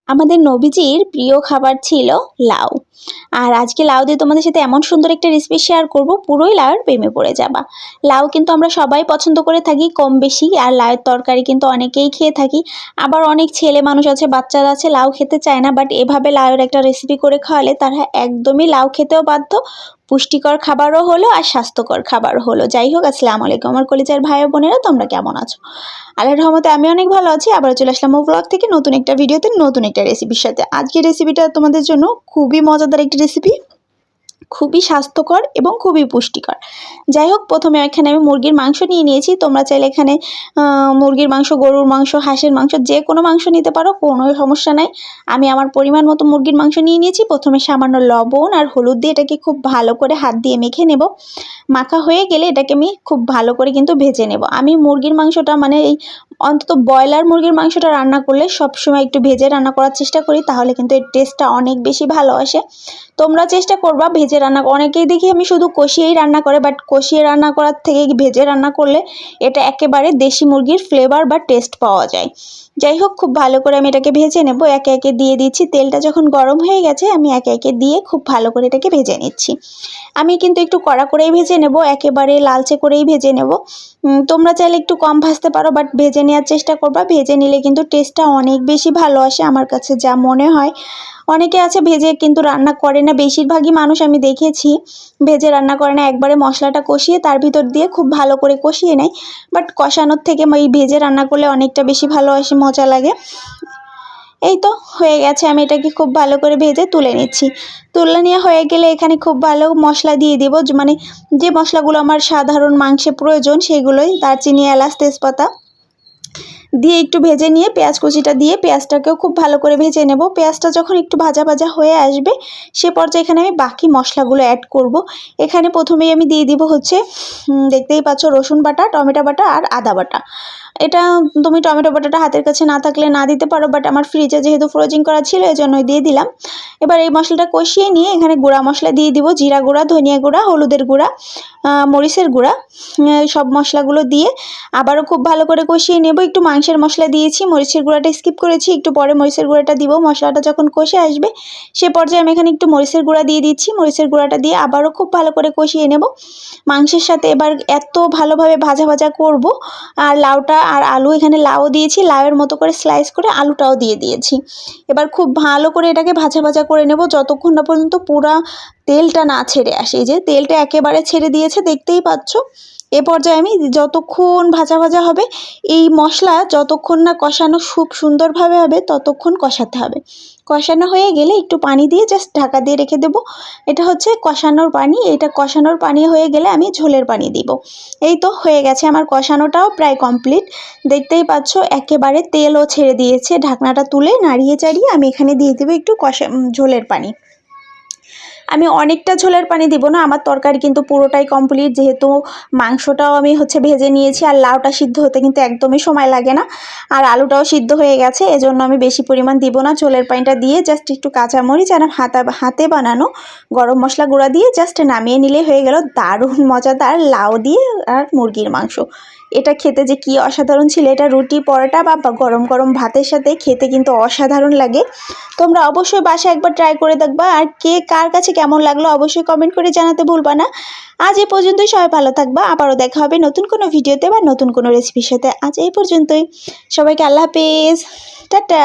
আমাদের নবীজির প্রিয় খাবার ছিল লাউ। আর আজকে লাউ দিয়ে তোমাদের সাথে এমন সুন্দর একটা রেসিপি শেয়ার করব, পুরোই লাউয়ের প্রেমে পড়ে যাবা। লাউ কিন্তু আমরা সবাই পছন্দ করে থাকি কম বেশি, আর লাউয়ের তরকারি কিন্তু অনেকেই খেয়ে থাকি। আবার অনেক ছেলে মানুষ আছে, বাচ্চারা আছে লাউ খেতে চায় না, বাট এভাবে লাউয়ের একটা রেসিপি করে খাওয়ালে তারা একদমই লাউ খেতেও বাধ্য। পুষ্টিকর খাবারও হলো আর স্বাস্থ্যকর খাবারও হলো। যাই হোক, আসসালামু আলাইকুম আমার কলিজার ভাই ও বোনেরা, তোমরা কেমন আছো? আল্লাহর রহমতে আমি অনেক ভালো আছি। আবার চলে আসলাম ও ব্লগ থেকে নতুন একটা ভিডিওতে, নতুন একটা রেসিপির সাথে। আজকের রেসিপিটা তোমাদের জন্য খুবই মজাদার একটি রেসিপি, খুবই স্বাস্থ্যকর এবং খুবই পুষ্টিকর। যাই হোক, প্রথমে এখানে আমি মুরগির মাংস নিয়ে নিয়েছি। তোমরা চাইলে এখানে মুরগির মাংস, গরুর মাংস, হাঁসের মাংস, যে কোনো মাংস নিতে পারো, কোনো সমস্যা নাই। আমি আমার পরিমাণ মতো মুরগির মাংস নিয়ে নিয়েছি। প্রথমে সামান্য লবণ আর হলুদ দিয়ে এটাকে খুব ভালো করে হাত দিয়ে মেখে নেব। মাখা হয়ে গেলে এটাকে আমি খুব ভালো করে কিন্তু ভেজে নেব। আমি মুরগির মাংসটা মানে এই অন্তত ব্রয়লার মুরগির মাংসটা রান্না করলে সবসময় একটু ভেজে রান্না করার চেষ্টা করি, তাহলে কিন্তু এর টেস্টটা অনেক বেশি ভালো আসে। তোমরা চেষ্টা করবা ভেজে রান্না। অনেকেই দেখি আমি শুধু কষিয়েই রান্না করে, বাট কষিয়ে রান্না করার থেকে ভেজে রান্না করলে এটা একেবারে দেশি মুরগির ফ্লেভার বা টেস্ট পাওয়া যায়। যাই হোক, খুব ভালো করে আমি এটাকে ভেজে নেব। একে একে দিয়ে দিচ্ছি। তেলটা যখন গরম হয়ে গেছে আমি একে একে দিয়ে খুব ভালো করে এটাকে ভেজে নিচ্ছি। আমি কিন্তু একটু কড়া করেই ভেজে নেব, একেবারে লালচে করেই ভেজে নেব। তোমরা চাইলে একটু কম ভাজতে পারো, বাট ভেজে নেওয়ার চেষ্টা করবা। ভেজে নিলে কিন্তু টেস্টটা অনেক বেশি ভালো আসে, আমার কাছে যা মনে হয়। অনেকে আছে ভেজে কিন্তু রান্না করে না, বেশিরভাগই মানুষ আমি দেখেছি ভেজে রান্না করে না, একবারে মশলাটা কষিয়ে তার ভিতর দিয়ে খুব ভালো করে কষিয়ে নেয়। বাট কষানোর থেকে এই ভেজে রান্না করলে অনেকটা বেশি ভালো আসে, মজা লাগে। এই তো হয়ে গেছে, আমি এটাকে খুব ভালো করে ভেজে তুলে নিচ্ছি। তুলে নেওয়া হয়ে গেলে এখানে খুব ভালো মশলা দিয়ে দিব, মানে যে মশলাগুলো আমার সাধারণ মাংসে প্রয়োজন সেগুলোই, দারচিনি, এলাচ, তেজপাতা দিয়ে একটু ভেজে নিয়ে পেঁয়াজ কুচিটা দিয়ে পেঁয়াজটাকেও খুব ভালো করে ভেজে নেব। পেঁয়াজটা যখন একটু ভাজা ভাজা হয়ে আসবে সে পর্যায়ে এখানে আমি বাকি মশলাগুলো অ্যাড করব। এখানে প্রথমেই আমি দিয়ে দিব হচ্ছে দেখতেই পাচ্ছ রসুন বাটা, টমেটো বাটা আর আদা বাটা। এটা তুমি টমেটো বাটাটা হাতের কাছে না থাকলে না দিতে পারো, বাট আমার ফ্রিজে যেহেতু ফ্রোজিং করা ছিল এজন্যই দিয়ে দিলাম। এবার এই মশলাটা কষিয়ে নিয়ে এখানে গুঁড়া মশলা দিয়ে দিব, জিরা গুঁড়া, ধনিয়া গুঁড়া, হলুদের গুঁড়া, মরিচের গুঁড়া। সব মশলাগুলো দিয়ে আবারও খুব ভালো করে কষিয়ে নেব। একটু মাংসের মশলা দিয়েছি, মরিচের গুঁড়াটা স্কিপ করেছি, একটু পরে মরিচের গুঁড়াটা দিব। মশলাটা যখন কষে আসবে সে পর্যায়ে আমি এখানে একটু মরিচের গুঁড়া দিয়ে দিচ্ছি। মরিচের গুঁড়াটা দিয়ে আবারও খুব ভালো করে কষিয়ে নেব মাংসের সাথে। এবার এত ভালোভাবে ভাজা ভাজা করব। আর লাউটা আর আলু, এখানে লাউ দিয়েছি, লাউয়ের মতো করে স্লাইস করে আলুটাও দিয়ে দিয়েছি। এবার খুব ভালো করে এটাকে ভাজা ভাজা করে নেব যতক্ষণ না পর্যন্ত পুরা তেলটা না ছেড়ে আসে। এই যে তেলটা একেবারে ছেড়ে দিয়েছে, দেখতেই পাচ্ছ। এ পর্যায়ে আমি যতক্ষণ ভাজা ভাজা হবে, এই মশলা যতক্ষণ না কষানো খুব সুন্দরভাবে হবে ততক্ষণ কষাতে হবে। কষানো হয়ে গেলে একটু পানি দিয়ে জাস্ট ঢাকা দিয়ে রেখে দেবো। এটা হচ্ছে কষানোর পানি। এটা কষানোর পানি হয়ে গেলে আমি ঝোলের পানি দিব। এই তো হয়ে গেছে, আমার কষানোটাও প্রায় কমপ্লিট। দেখতেই পাচ্ছ একেবারে তেলও ছেড়ে দিয়েছে। ঢাকনাটা তুলে নাড়িয়ে চাড়িয়ে আমি এখানে দিয়ে দেবো একটু ঝোলের পানি। আমি অনেকটা ঝোলের পানি দিব না, আমার তরকারি কিন্তু পুরোটাই কমপ্লিট, যেহেতু মাংসটাও আমি ভেজে নিয়েছি আর লাউটা সিদ্ধ হতে কিন্তু একদমই সময় লাগে না, আর আলুটাও সিদ্ধ হয়ে গেছে। এজন্য আমি বেশি পরিমাণ দিব না। ঝোলের পানিটা দিয়ে জাস্ট একটু কাঁচামরিচ আর হাতে বানানো গরম মশলা গুঁড়া দিয়ে জাস্ট নামিয়ে নিলে হয়ে গেল দারুণ মজাদার লাউ দিয়ে আর মুরগির মাংস। এটা খেতে যে কি অসাধারণ ছিল! এটা রুটি, পরোটা বা গরম গরম ভাতের সাথে খেতে কিন্তু অসাধারণ লাগে। তোমরা অবশ্যই বাসায় একবার ট্রাই করে দেখবা, আর কে কার কাছে কেমন লাগলো অবশ্যই কমেন্ট করে জানাতে ভুলবা না। আজ এই পর্যন্তই, সবাই ভালো থাকবা। আবারও দেখা হবে নতুন কোনো ভিডিওতে বা নতুন কোনো রেসিপির সাথে। আজ এই পর্যন্তই, সবাইকে আল্লাহ হাফেজ, টাটা।